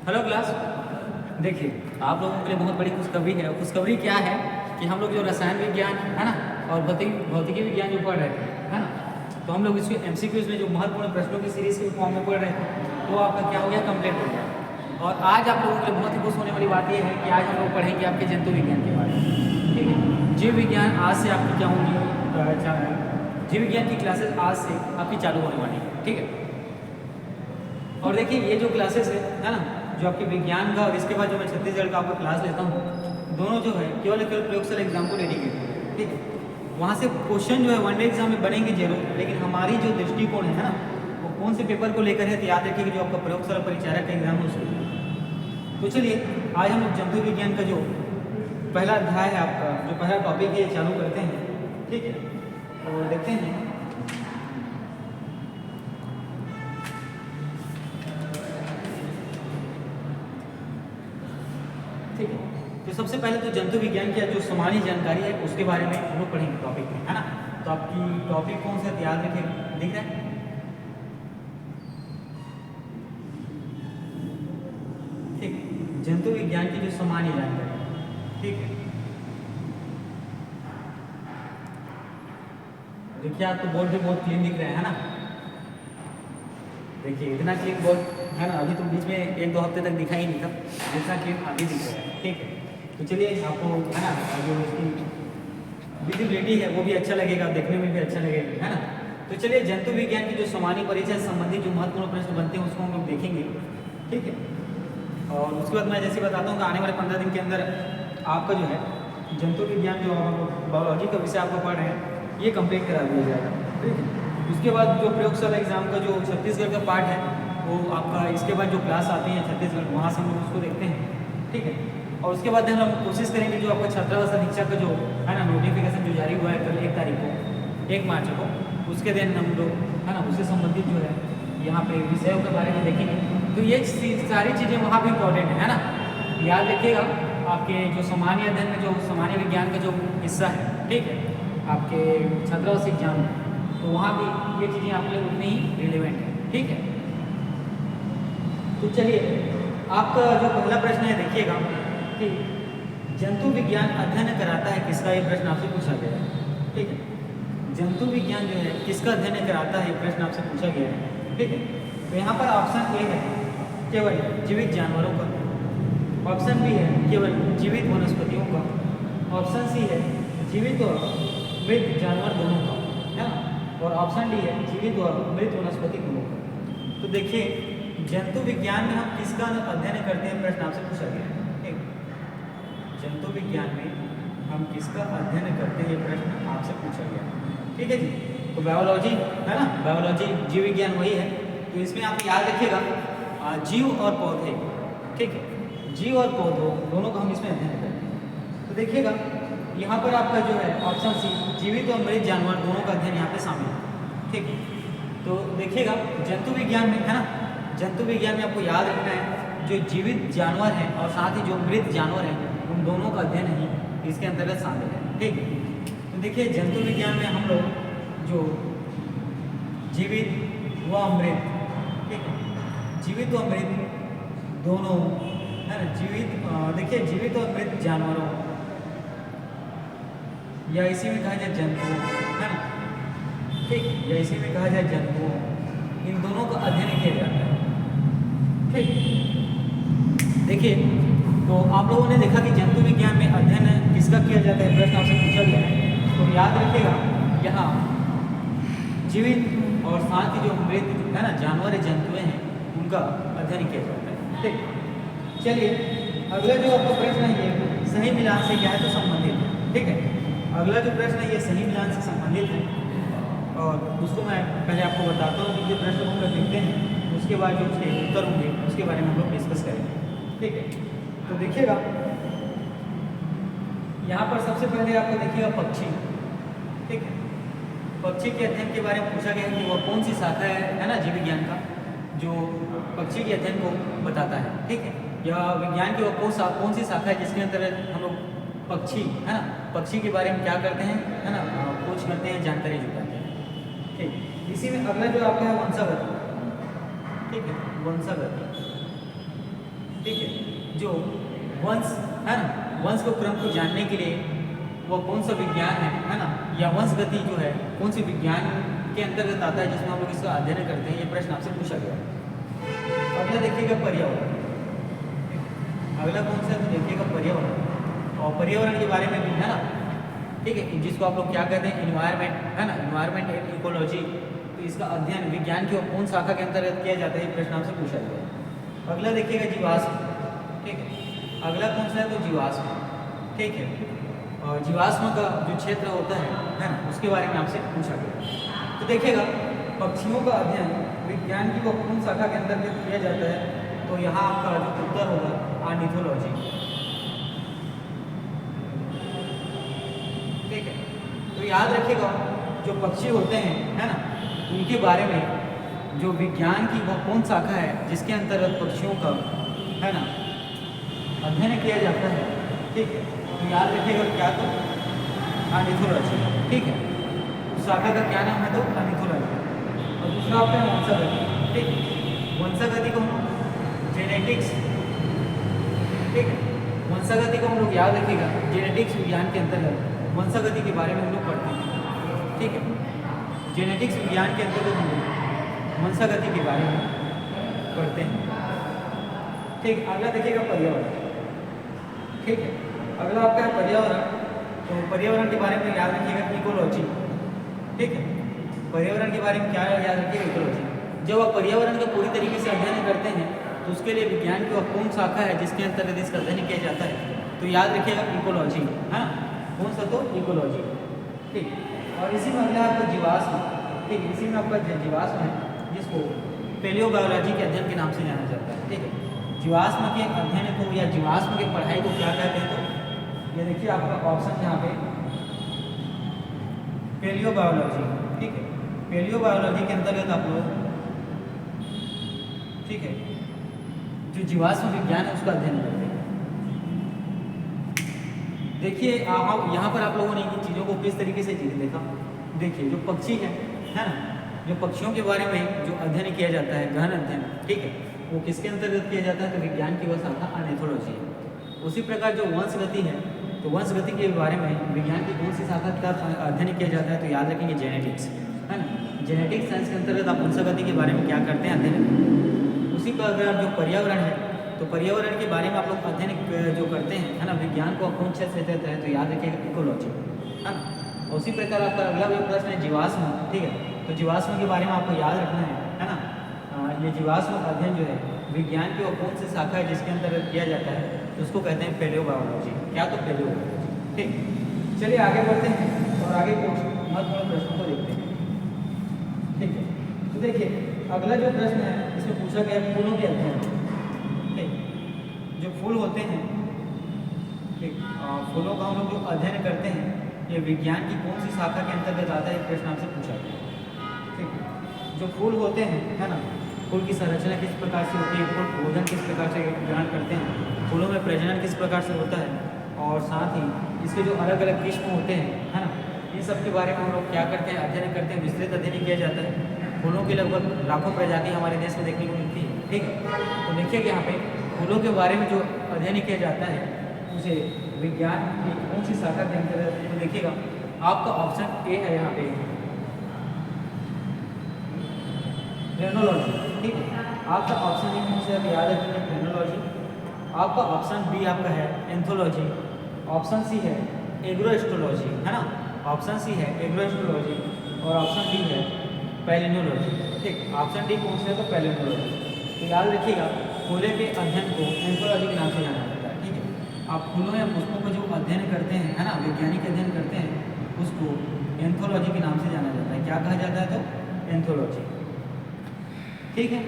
Hello class. देखिए, आप लोगों के लिए बहुत बड़ी खुशखबरी है। खुशखबरी क्या है कि हम लोग जो रसायन विज्ञान है ना और भौतिकी विज्ञान जो पढ़ रहे थे है ना, तो हम लोग इसके एमसीक्यूज में जो महत्वपूर्ण प्रश्नों की सीरीज के फॉर्म में पढ़ रहे थे, वो आपका क्या हो गया, कंप्लीट हो गया। और आज आप लोगों के लिए बहुत ही खुश होने वाली बात यह है कि आज हम लोग पढ़ेंगे आपके जंतु विज्ञान के बारे में। ठीक है, जीव विज्ञान आज से आपकी क्या होंगी, जीव विज्ञान की क्लासेस आज से आपकी चालू होने वाली है। ठीक है, और देखिए ये जो क्लासेस है ना, जो आपके विज्ञान का और इसके बाद जो मैं छत्तीसगढ़ का आपका क्लास लेता हूँ, दोनों जो है केवल प्रयोगशाला एग्जाम को डेडिकेट है। ठीक है, वहाँ से क्वेश्चन जो है वनडे एग्जाम में बनेंगे जरूर, लेकिन हमारी जो दृष्टिकोण है ना, वो कौन से पेपर को लेकर है, तो याद रखिए कि जो आपका प्रयोगशाला परिचारक का एग्जाम है उसको। तो चलिए आज हम लोग जंतु विज्ञान का जो पहला अध्याय है, आपका जो पहला टॉपिक है, चालू करते हैं। ठीक है, और देखते हैं। ठीक है, तो सबसे पहले तो जंतु विज्ञान की जो सामान्य जानकारी है उसके बारे में हम लोग पढ़ेंगे टॉपिक में, है ना। तो आपकी टॉपिक कौन सा याद रखें, दिख रहा है? ठीक है, जंतु विज्ञान की जो सामान्य जानकारी। ठीक है, देखिए आप तो बोर्ड भी बहुत क्लीन दिख रहा है ना। देखिए इतना क्लीन बोर्ड है ना, अभी तो बीच में 1-2 हफ्ते तक दिखाई नहीं था, जितना क्लीन अभी दिख रहा है। ठीक है, तो चलिए आपको है ना जो इसकी विजिबिलिटी है वो भी अच्छा लगेगा, देखने में भी अच्छा लगेगा, है ना। तो चलिए जंतु विज्ञान की जो सामान्य परिचय संबंधित जो महत्वपूर्ण प्रश्न बनते हैं उसको हम लोग देखेंगे। ठीक है, और उसके बाद मैं जैसे बताता हूँ कि आने वाले 15 दिन के अंदर आपका जो है जंतु विज्ञान जो हम लोग बायोलॉजी का विषय आपको पढ़ रहे हैं ये कंप्लीट करा दिया जाएगा। ठीक है, उसके बाद जो प्रयोगशाला एग्जाम का जो छत्तीसगढ़ का पार्ट है वो आपका, इसके बाद जो क्लास आती है छत्तीसगढ़, वहाँ से हम लोग उसको देखते हैं। ठीक है, और उसके बाद हम कोशिश करेंगे जो आपका छात्रावास अधीक्षक का जो है ना नोटिफिकेशन जो जारी हुआ है कल 1 तारीख को, 1 मार्च को, उसके दिन हम लोग है ना उससे संबंधित जो है यहाँ पे विषयों के बारे में देखेंगे। तो ये सारी चीज़ें वहाँ भी इम्पोर्टेंट है ना। याद रखिएगा आपके जो सामान्य अध्ययन में जो सामान्य विज्ञान का जो हिस्सा है, ठीक है, आपके छात्रावास एग्जाम में, तो वहाँ भी ये चीज़ें आपके लिए उतनी ही रिलेवेंट है। ठीक है, तो चलिए आपका जो पहला प्रश्न है देखिएगा कि जंतु विज्ञान अध्ययन कराता है किसका, ये प्रश्न आपसे पूछा गया है। ठीक है, जंतु विज्ञान जो है किसका अध्ययन कराता है, ये प्रश्न आपसे पूछा गया है। ठीक है, तो यहाँ पर ऑप्शन ए है केवल जीवित जानवरों का, ऑप्शन बी है केवल जीवित वनस्पतियों का, ऑप्शन सी है जीवित और मृत जानवर दोनों का, है ना, और ऑप्शन डी है जीवित और मृत वनस्पति दोनों का। तो देखिए जंतु विज्ञान में हम किसका अध्ययन करते हैं, प्रश्न आपसे पूछा गया है। ठीक, जंतु विज्ञान में हम किसका अध्ययन करते हैं, ये प्रश्न आपसे पूछा गया है। ठीक है जी, तो बायोलॉजी है ना, बायोलॉजी जीव विज्ञान वही है। तो इसमें आप याद रखिएगा जीव और पौधे। ठीक है, जीव और पौधों दोनों का हम इसमें अध्ययन करते हैं। तो देखिएगा यहाँ पर आपका जो है ऑप्शन सी जीवित और मृत जानवर दोनों का अध्ययन यहाँ पे शामिल है। ठीक है, तो देखिएगा जंतु विज्ञान में है ना, जंतु विज्ञान में आपको याद रखना है जो जीवित जानवर हैं और साथ ही जो मृत जानवर हैं उन दोनों का अध्ययन ही इसके अंतर्गत शामिल है। ठीक, तो देखिए जंतु विज्ञान में हम लोग जो जीवित व मृत, ठीक है, जीवित व मृत दोनों है ना, जीवित देखिए जीवित और मृत जानवरों या इसी में कहा जाए जंतुओं, है ना, ठीक, या इसी में कहा जाए जंतुओं, इन दोनों का अध्ययन किया जाता है। ठीक, देखिए तो आप लोगों ने देखा कि जंतु विज्ञान में अध्ययन किसका किया जाता है, प्रश्न आपसे पूछा गया है। तो याद रखिएगा यहाँ जीवित और साथ ही जो मृत है ना जानवर जंतुएं हैं उनका अध्ययन किया जाता है। ठीक, चलिए अगला जो आपका प्रश्न है ये सही मिलान से क्या है, तो संबंधित है। ठीक है, अगला जो प्रश्न है ये सही मिलान से संबंधित है, और उसको मैं पहले आपको बताता हूँ कि जो प्रश्न हम लोग देखते हैं उसके बाद जो उसके उत्तर होंगे उसके बारे में हम लोग डिस्कस करेंगे। ठीक है, तो देखिएगा यहाँ पर सबसे पहले आपको देखिएगा पक्षी। ठीक है, पक्षी के अध्ययन के बारे में पूछा गया है कि वह कौन सी शाखा है ना जीव विज्ञान का, जो पक्षी के अध्ययन को बताता है। ठीक है, यह विज्ञान की वह कौन सी शाखा है जिसके अंतर्गत हम लोग पक्षी है ना, पक्षी के बारे में क्या करते हैं, है ना, खोज करते हैं, जानकारी जुटाते हैं। ठीक, इसी में अगला जो आपका है वंशागति। ठीक है, वंशागति ठीक है, जो वंश है ना, वंश को क्रम को जानने के लिए वो कौन सा विज्ञान है ना, या वंश गति जो है कौन सी विज्ञान के अंतर्गत आता है जिसमें हम लोग इसका अध्ययन करते हैं, ये प्रश्न आपसे पूछा गया। अगला देखिएगा पर्यावरण। अगला कौन सा है तो देखिएगा पर्यावरण, और पर्यावरण के बारे में भी है ना, ठीक है, जिसको आप लोग क्या कहते हैं एनवायरमेंट है ना, एनवायरमेंट एंड इकोलॉजी। तो इसका अध्ययन विज्ञान की कौन शाखा के अंतर्गत किया जाता है, ये प्रश्न आपसे पूछा गया। अगला देखिएगा जीवाश्म, ठीक है, अगला कौन सा है तो जीवाश्म, ठीक है, और जीवाश्म का जो क्षेत्र होता है ना, उसके बारे में आपसे पूछा गया। तो देखिएगा पक्षियों का अध्ययन विज्ञान की कौन शाखा के अंतर्गत किया जाता है, तो यहाँ आपका जो उत्तर होगा ऑर्निथोलॉजी, ठीक है। तो याद रखिएगा जो पक्षी होते हैं है ना, उनके बारे में जो विज्ञान की वह कौन शाखा है जिसके अंतर्गत पक्षियों का है ना अध्ययन किया जाता है, ठीक है। तो याद रखिएगा क्या तो ऑर्निथोलॉजी, ठीक है, उस शाखा का क्या नाम है तो ऑर्निथोलॉजी। और दूसरा आपका है वंशागति, ठीक है, वंशागति को हम जेनेटिक्स, ठीक है, वंशागति को हम लोग याद रखिएगा जेनेटिक्स विज्ञान के अंतर्गत वंशागति के बारे में हम लोग पढ़ते हैं, ठीक है, जेनेटिक्स विज्ञान के अंतर्गत हम लोग वंशागति के बारे में पढ़ते हैं, ठीक। अगला देखिएगा पर्यावरण, ठीक है, अगला आपका है पर्यावरण। तो पर्यावरण के बारे में याद रखिएगा इकोलॉजी, ठीक है, पर्यावरण के बारे में क्या याद रखिएगा इकोलॉजी। जब आप पर्यावरण का पूरी तरीके से अध्ययन करते हैं तो उसके लिए विज्ञान की कौन शाखा है जिसके अंतर्गत इसका अध्ययन किया जाता है, तो याद रखिएगा इकोलॉजी, है ना, कौन सा तो इकोलॉजी, ठीक। और इसी में अगला आपका जीवाश्म, ठीक, इसी में आपका जीवाश्म है जिसको पेलियोबायोलॉजी के अध्ययन के नाम से जाना जाता है, ठीक है। जीवाश्म के अध्ययन को या जीवाश्म की पढ़ाई को क्या कहते हैं, तो ये देखिए आपका ऑप्शन यहाँ पे पेलियोबायोलॉजी, ठीक है, पेलियोबायोलॉजी के अंतर्गत आप लोग, ठीक है, जो जीवाश्म विज्ञान है उसका अध्ययन करते हैं। देखिए यहाँ पर आप लोगों ने इन चीज़ों को किस तरीके से देखा। देखिए जो पक्षी है ना, जो पक्षियों के बारे में जो अध्ययन किया जाता है गहन अध्ययन, ठीक है, वो किसके अंतर्गत किया जाता है तो विज्ञान की वह शाखा ऑर्निथोलॉजी है। उसी प्रकार जो वंश गति है तो वंश गति के बारे में विज्ञान की कौन सी शाखा का अध्ययन किया जाता है, तो याद रखेंगे जेनेटिक्स, है ना, जेनेटिक्स साइंस के अंतर्गत आप वंश गति के बारे में क्या करते हैं अध्ययन। उसी प्रकार जो पर्यावरण है तो पर्यावरण के बारे में आप लोग अध्ययन जो करते हैं है ना, विज्ञान को कौन क्षेत्र से देता है तो याद रखिएगा इकोलॉजी, है ना। उसी प्रकार आपका अगला भी प्रश्न है जीवाश्म, ठीक है, तो जीवाश्म के बारे में आपको याद रखना है ना। ये जीवाश्म अध्ययन जो है विज्ञान की और कौन सी शाखा है जिसके अंतर्गत किया जाता है तो उसको कहते हैं पेलियोबायोलॉजी, क्या तो पेलियोबायोलॉजी, ठीक। चलिए आगे बढ़ते हैं और आगे महत्वपूर्ण प्रश्नों को देखते हैं, ठीक है। तो देखिए अगला जो प्रश्न है इसमें पूछा गया है फूलों के अध्ययन, ठीक, जो फूल होते हैं, ठीक, फूलों का हम लोग जो अध्ययन करते हैं ये विज्ञान की कौन सी शाखा के अंतर्गत आता है, प्रश्न आपसे पूछा गया, ठीक। जो फूल होते हैं है ना, फूल की संरचना किस प्रकार से होती है, फूल भोजन किस प्रकार से ग्रहण करते हैं, फूलों में प्रजनन किस प्रकार से होता है, और साथ ही इसके जो अलग अलग किस्म होते हैं है ना, इन सब के बारे में हम लोग क्या करते हैं अध्ययन करते हैं, विस्तृत अध्ययन किया जाता है। फूलों की लगभग लाखों प्रजाति हमारे देश में देखने को मिलती है, ठीक है। तो देखिए कि यहाँ पे फूलों के बारे में जो अध्ययन किया जाता है उसे विज्ञान की कौन सी शाखा के अंतर्गत, तो देखिएगा आपका ऑप्शन ए है यहाँ पे फ्रेनोलॉजी, ठीक है, आपका ऑप्शन ए कौन सा है याद रखिए फ्रेनोलॉजी। आपका ऑप्शन बी आपका है एंथोलॉजी, ऑप्शन सी है एग्रोएस्ट्रोलॉजी, है ना, ऑप्शन सी है एग्रोएस्ट्रोलॉजी और ऑप्शन डी है पैलिनोलॉजी, ठीक। ऑप्शन डी कौन सा है तो पैलिनोलॉजी। तो याद रखिएगा फूलों के अध्ययन को एंथोलॉजी के नाम से जाना जाता है, ठीक है। आप फूलों या पुष्पों का जो अध्ययन करते हैं है ना, वैज्ञानिक अध्ययन करते हैं उसको एंथोलॉजी के नाम से जाना जाता है, क्या कहा जाता है तो एंथोलॉजी, ठीक है।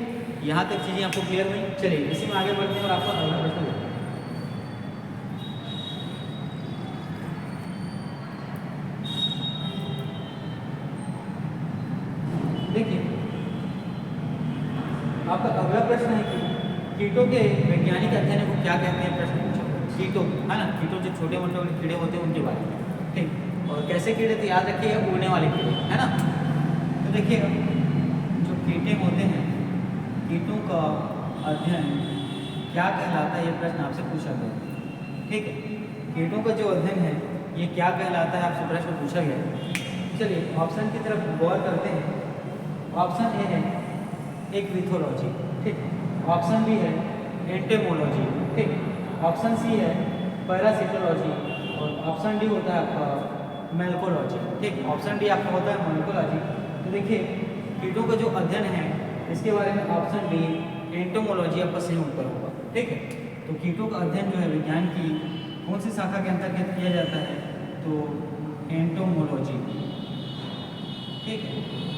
यहाँ तक चीज़ें आपको क्लियर हुई। चलिए इसी में आगे बढ़ते हैं और आपका अगला प्रश्न देखते हैं। देखिए आपका अगला प्रश्न है कि कीटों के वैज्ञानिक अध्ययन को क्या कहते हैं, प्रश्न पूछा कीटों, है ना, कीटों जो छोटे मोटे कीड़े होते हैं उनके बारे में, ठीक। और कैसे कीड़े तो याद रखिएगा उड़ने वाले कीड़े, है ना। तो देखिएगा जो कीटे होते हैं कीटों का अध्ययन क्या कहलाता है, ये प्रश्न आपसे पूछा गया। ठीक है, कीटों का जो अध्ययन है ये क्या कहलाता है, आपसे प्रश्न पूछा गया। चलिए ऑप्शन की तरफ गौर करते हैं। ऑप्शन ए है एक्विथोलॉजी, ठीक। ऑप्शन बी है एंटेमोलॉजी, ठीक। ऑप्शन सी है पैरासिटोलॉजी और ऑप्शन डी होता है आपका मेलकोलॉजी, ठीक। ऑप्शन डी आपका होता है मेलकोलॉजी। तो देखिए कीटों का जो अध्ययन है इसके बारे में ऑप्शन डी एंटोमोलॉजी आपका सही उत्तर होगा, ठीक है। तो कीटों का अध्ययन जो है विज्ञान की कौन सी शाखा के अंतर्गत किया जाता है, तो एंटोमोलॉजी, ठीक है,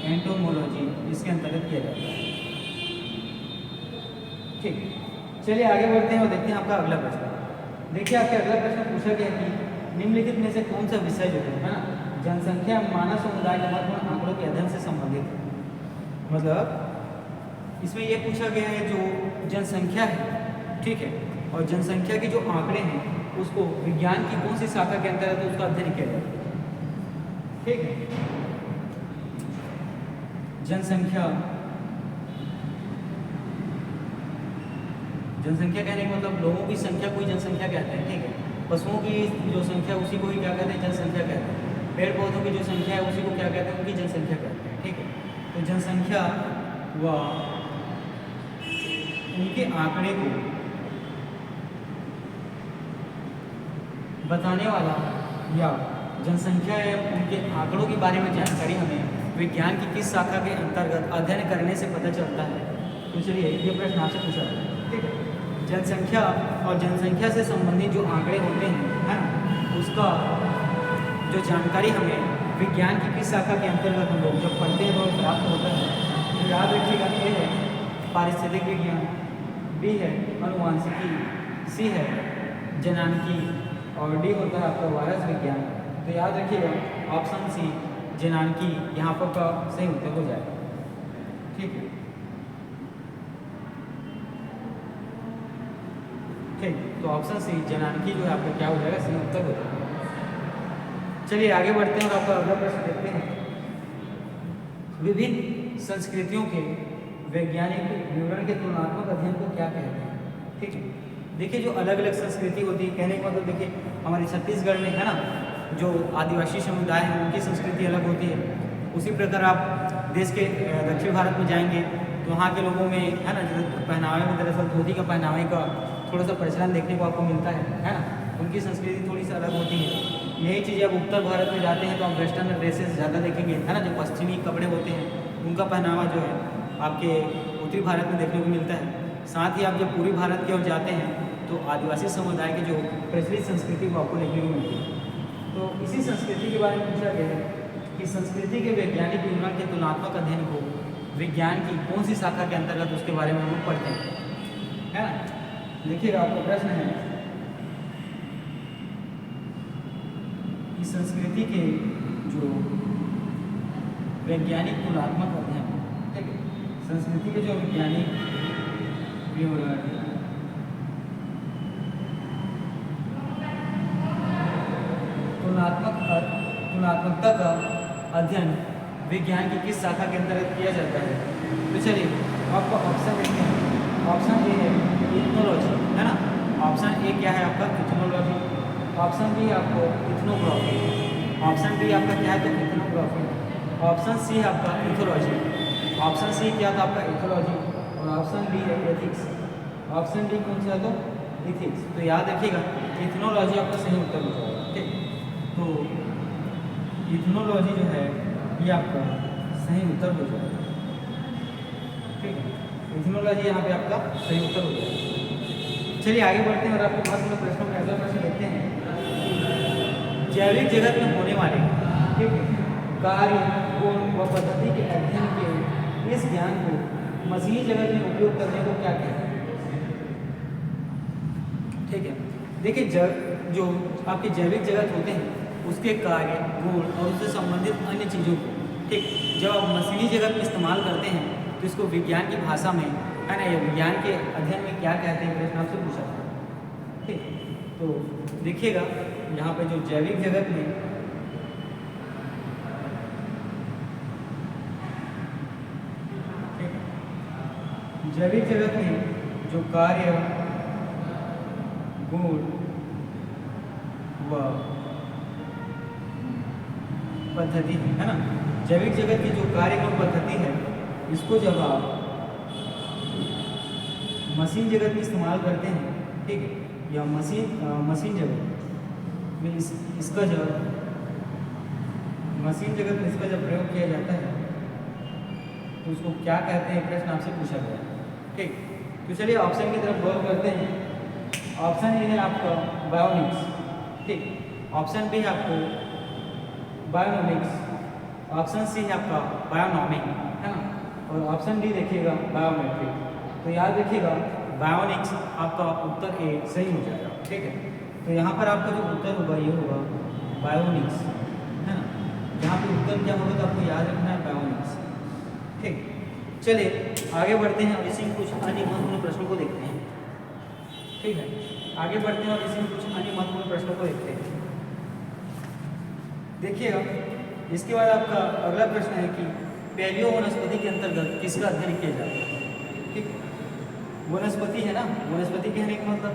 एंटोमोलॉजी इसके अंतर्गत किया जाता है, ठीक। चलिए आगे बढ़ते हैं और देखते हैं आपका अगला प्रश्न। देखिए आपके अगला प्रश्न पूछा गया कि निम्नलिखित में से कौन सा विषय जो है ना जनसंख्या मानव समुदाय के महत्वपूर्ण आंकड़ों के अध्ययन से संबंधित है। मतलब इसमें यह पूछा गया है जो जनसंख्या है, ठीक है, और जनसंख्या के जो आंकड़े हैं उसको विज्ञान की कौन सी शाखा के अंतर्गत उसका अध्ययन किया जाता है, ठीक है। जनसंख्या कहने का मतलब लोगों की संख्या को ही जनसंख्या कहते हैं, ठीक है। पशुओं की जो संख्या उसी को ही क्या कहते हैं, जनसंख्या कहते हैं। पेड़ पौधों की जो संख्या है उसी को क्या कहते हैं, उनकी जनसंख्या कहते हैं, ठीक है। तो जनसंख्या व उनके आंकड़े को बताने वाला या जनसंख्या या उनके आंकड़ों के बारे में जानकारी हमें विज्ञान की किस शाखा के अंतर्गत अध्ययन करने से पता चलता है। तो चलिए ये प्रश्न आपसे पूछा है, ठीक है। जनसंख्या और जनसंख्या से संबंधित जो आंकड़े होते हैं, है ना, उसका जो जानकारी हमें विज्ञान की किस शाखा के अंतर्गत हम लोग जब पढ़ते हैं तो प्राप्त होता है। तो याद रखिएगा, ए है पारिस्थितिक विज्ञान, बी है अनुवांशिकी, सी है जनानकी और डी होता है आपका वायरस विज्ञान। तो याद रखिएगा ऑप्शन सी जनानकी यहाँ पर का सही उत्तर हो जाएगा, ठीक है, ठीक। तो ऑप्शन सी जनानकी जो है आपका क्या हो जाएगा, सही उत्तर हो जाएगा। चलिए आगे बढ़ते हैं और आपका अगला प्रश्न देखते हैं। विभिन्न संस्कृतियों के वैज्ञानिक विवरण के तुलनात्मक अध्ययन को क्या कहते हैं, ठीक है। देखिए जो अलग अलग संस्कृति होती है, कहने का मतलब देखिए हमारे छत्तीसगढ़ में है ना जो आदिवासी समुदाय हैं उनकी संस्कृति अलग होती है। उसी प्रकार आप देश के दक्षिण भारत में जाएंगे तो वहाँ के लोगों में है ना पहनावे में दरअसल धोती का पहनावे का थोड़ा सा प्रचलन देखने को आपको मिलता है ना। उनकी संस्कृति थोड़ी सी अलग होती है। यही चीज़ अब उत्तर भारत में जाते हैं तो आप वेस्टर्न ड्रेसेस ज़्यादा देखेंगे, है ना, जो पश्चिमी कपड़े होते हैं उनका पहनावा जो है आपके उत्तरी भारत में देखने को मिलता है। साथ ही आप जब पूर्वी भारत की ओर जाते हैं तो आदिवासी समुदाय की जो प्रचलित संस्कृति वो आपको देखने को मिलती है। तो इसी संस्कृति के बारे में पूछा गया है कि संस्कृति के वैज्ञानिक विवरण के तुलनात्मक अध्ययन को विज्ञान की कौन सी शाखा के अंतर्गत उसके बारे में हम लोग पढ़ते हैं, है ना। देखिएगा आपका प्रश्न है कि संस्कृति के जो वैज्ञानिक तुलनात्मक अध्ययन, ठीक है, संस्कृति के जो वैज्ञानिक विवरण तुलनात्मकता का अध्ययन विज्ञान की किस शाखा के अंतर्गत किया जाता है। तो चलिए आपको ऑप्शन देखते हैं। ऑप्शन ए है इथनोलॉजी, है ना। ऑप्शन ए क्या है आपका, इथनोलॉजी। ऑप्शन बी आपको इथनोग्राफी। ऑप्शन बी आपका क्या है, तो इथनोग्राफी। ऑप्शन सी है आपका इथोलॉजी। ऑप्शन सी क्या था आपका, इथोलॉजी। और ऑप्शन डी है एथिक्स। ऑप्शन डी कौन सा है, तो इथिक्स। तो याद रखिएगा इथनोलॉजी आपका सही उत्तर हो जाएगा, ठीक। तो इथनोलॉजी जो है ये आपका सही उत्तर हो जाएगा, ठीक है। इथनोलॉजी यहाँ पे आपका सही उत्तर हो जाएगा। चलिए आगे बढ़ते हैं और आपके पास में प्रश्नों में अगला प्रश्न देखते हैं। जैविक जगत में होने वाले, ठीक है, कार्य गुण व पद्धति के अध्ययन के इस ज्ञान को मसीही जगत में उपयोग करने को क्या कहते हैं, ठीक है। देखिए जो आपके जैविक जगत होते हैं उसके कार्य गुण और उससे संबंधित अन्य चीज़ों को, ठीक, जब आप मशीनी जगत में इस्तेमाल करते हैं तो इसको विज्ञान की भाषा में, है ना, या विज्ञान के अध्ययन में क्या कहते हैं, प्रश्न आपसे पूछा था, ठीक। तो देखिएगा यहाँ पे जो जैविक जगत में जैविक जगत में जो कार्य गुण व पद्धति है ना। जैविक जगत की जो कार्य गुण पद्धति है, इसको जब आप मशीन जगत में इस्तेमाल करते हैं, ठीक है, या मशीन जगत में इसका जब मशीन जगत में इसका जब प्रयोग किया जाता है तो उसको क्या कहते हैं, प्रश्न आपसे पूछा गया है, ठीक। तो चलिए ऑप्शन की तरफ गौर करते हैं। ऑप्शन ए है आपका बायोनिक्स, ठीक। ऑप्शन बी है आपको बायोनोमिक्स, ऑप्शन सी है आपका बायोनॉमिक, है ना, और ऑप्शन डी देखिएगा बायोमेट्रिक। तो याद रखिएगा बायोनिक्स आपका उत्तर ए सही हो जाएगा, ठीक है। तो यहाँ पर आपका जो उत्तर होगा ये होगा बायोनिक्स, है ना। यहाँ पे उत्तर क्या होगा तो आपको याद रखना है बायोनिक्स, ठीक। चलिए आगे बढ़ते हैं और इसी में कुछ अन्य महत्वपूर्ण प्रश्नों को देखते हैं, ठीक है। आगे बढ़ते हैं और इसी में कुछ अन्य महत्वपूर्ण प्रश्नों को देखते हैं। देखिएगा इसके बाद आपका अगला प्रश्न है कि पैलियो वनस्पति के अंतर्गत किसका अध्ययन किया जाता है, ठीक। वनस्पति है ना, वनस्पति कहने का मतलब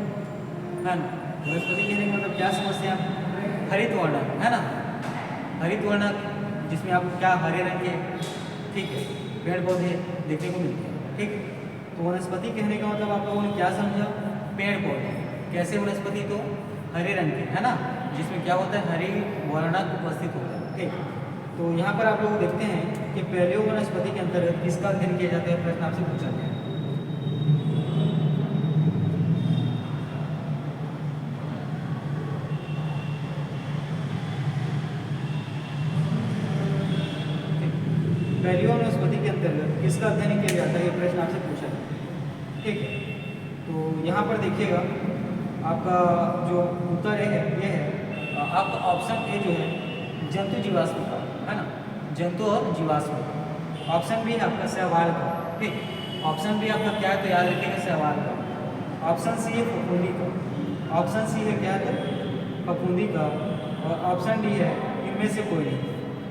है ना, वनस्पति कहने का मतलब क्या समझते हैं आप, हरित वर्णक, है ना, हरित वर्णक जिसमें आपको क्या हरे रंग के, ठीक है, पेड़ पौधे देखने को मिलते हैं, ठीक। तो वनस्पति कहने का मतलब आप लोगों ने क्या समझा, पेड़ पौधे। कैसे वनस्पति, तो हरे रंग के, है ना, जिसमें क्या होता है, हरी वर्णक उपस्थित होता है, ठीक। तो यहाँ पर आप लोग देखते हैं कि पैलियो वनस्पति के अंतर्गत किसका अध्ययन किया जाता है, प्रश्न आपसे पूछा गया है। पैलियो वनस्पति के अंतर्गत किसका अध्ययन किया जाता है, ये प्रश्न आपसे पूछा है, ठीक है। तो यहाँ पर देखिएगा आपका जो उत्तर है ये है आपका ऑप्शन ए जो है जंतु जीवाश्म का, है ना, जंतु और जीवाश्म। ऑप्शन बी है आपका शैवाल का, ठीक। ऑप्शन बी आपका क्या है तो याद रखिएगा शैवाल का। ऑप्शन सी है फफूंदी का, ऑप्शन सी है क्या है फफूंदी का, और ऑप्शन डी है इनमें से कोई नहीं।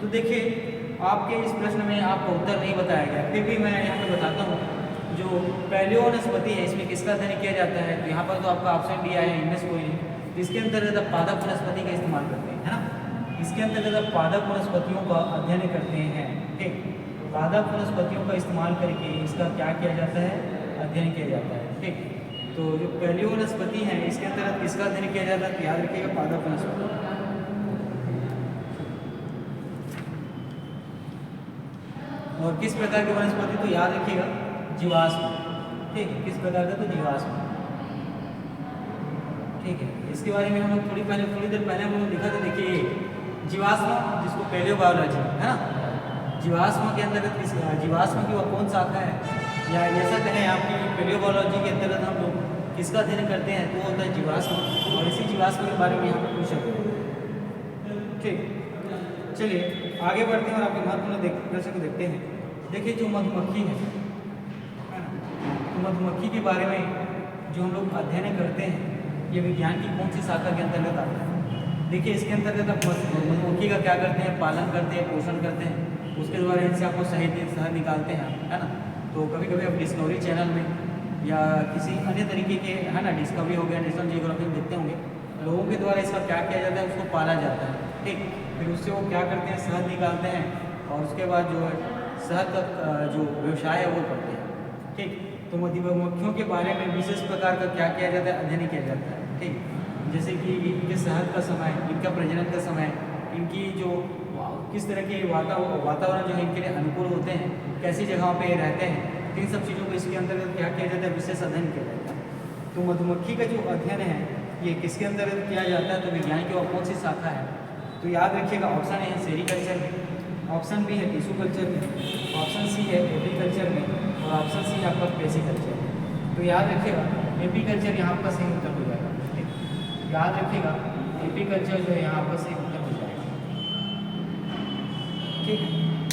तो देखिए आपके इस प्रश्न में आपका उत्तर नहीं बताया गया, फिर भी मैं यहाँ पे बताता हूँ। जो पैलियो वनस्पति है इसमें किसका अध्ययन किया जाता है, तो यहाँ पर तो आपका ऑप्शन डी आया है इनमें से कोई नहीं। इसके अंतर्गत आप पादप वनस्पति का इस्तेमाल करते हैं, है ना, इसके अंतर्गत आप पादप वनस्पतियों का अध्ययन करते हैं, ठीक। पादप वनस्पतियों का इस्तेमाल करके इसका क्या किया जाता है, अध्ययन किया जाता है, ठीक। तो जो पैलियो वनस्पति है इसके अंतर्गत किसका अध्ययन किया जाता है, तो याद रखिएगा पादप वनस्पति। और किस प्रकार की वनस्पति, तो याद रखिएगा जीवाश्म, ठीक है, किस प्रकार का, तो जीवाश्म, ठीक है। इसके बारे में हम लोग थोड़ी देर पहले हम लोग लिखा था, देखिए जीवाश्म जिसको पैलियोबायोलॉजी, है ना, जीवाश्म के अंतर्गत किस, जीवाश्म की वह कौन शाखा है, या ऐसा कहें आपकी पैलियोबायोलॉजी के अंतर्गत हम लोग किसका अध्ययन करते हैं, तो वो होता है जीवाश्म, और इसी जीवाश्म के बारे में यहाँ पर पूछ सकते हैं, ठीक। चलिए आगे बढ़ते हैं और आपके महत्वपूर्ण प्रश्न को देखते हैं। देखिए जो मधुमक्खी है ना, तो मधुमक्खी के बारे में जो हम लोग अध्ययन करते हैं ये विज्ञान की कौन सी शाखा के अंतर्गत आता है। देखिए इसके अंतर्गत आप मधुमक्खी का क्या करते हैं, पालन करते हैं, पोषण करते हैं, उसके द्वारा इनसे आपको शहद निकालते हैं, है ना। तो कभी कभी आप डिस्कवरी चैनल में या किसी अन्य तरीके के, है ना, डिस्कवरी हो गया, नेशनल जियोग्राफी में देखते होंगे, लोगों के द्वारा इसका क्या किया जाता है, उसको पाला जाता है, ठीक। फिर उससे वो क्या करते हैं, शहद निकालते हैं, और उसके बाद जो है शहद का जो व्यवसाय है वो करते हैं, ठीक। तो मधुमक्खियों के बारे में विशेष प्रकार का क्या किया जाता है, अध्ययन किया जाता है, ठीक। जैसे कि इनके शहद का समय, इनका प्रजनन का समय, इनकी जो किस तरह के वातावरण जो है इनके लिए अनुकूल होते हैं, कैसी जगहों पे रहते हैं, इन सब चीज़ों को इसके अंतर्गत क्या किया जाता है, विशेष अध्ययन किया जाता है। तो मधुमक्खी का जो अध्ययन है ये किसके अंतर्गत किया जाता है, तो विज्ञान की कौन सी शाखा है, तो याद रखिएगा ऑप्शन ए है सेरीकल्चर में, ऑप्शन बी है टिश्यू कल्चर में, ऑप्शन सी है एपीकल्चर में, और ऑप्शन सी है आपका पेसिकल्चर में। तो याद रखिएगा एपीकल्चर यहाँ पर सही उत्तर हो जाएगा, ठीक। याद रखिएगा एपीकल्चर जो है यहाँ पर सही उत्तर हो जाएगा, ठीक है।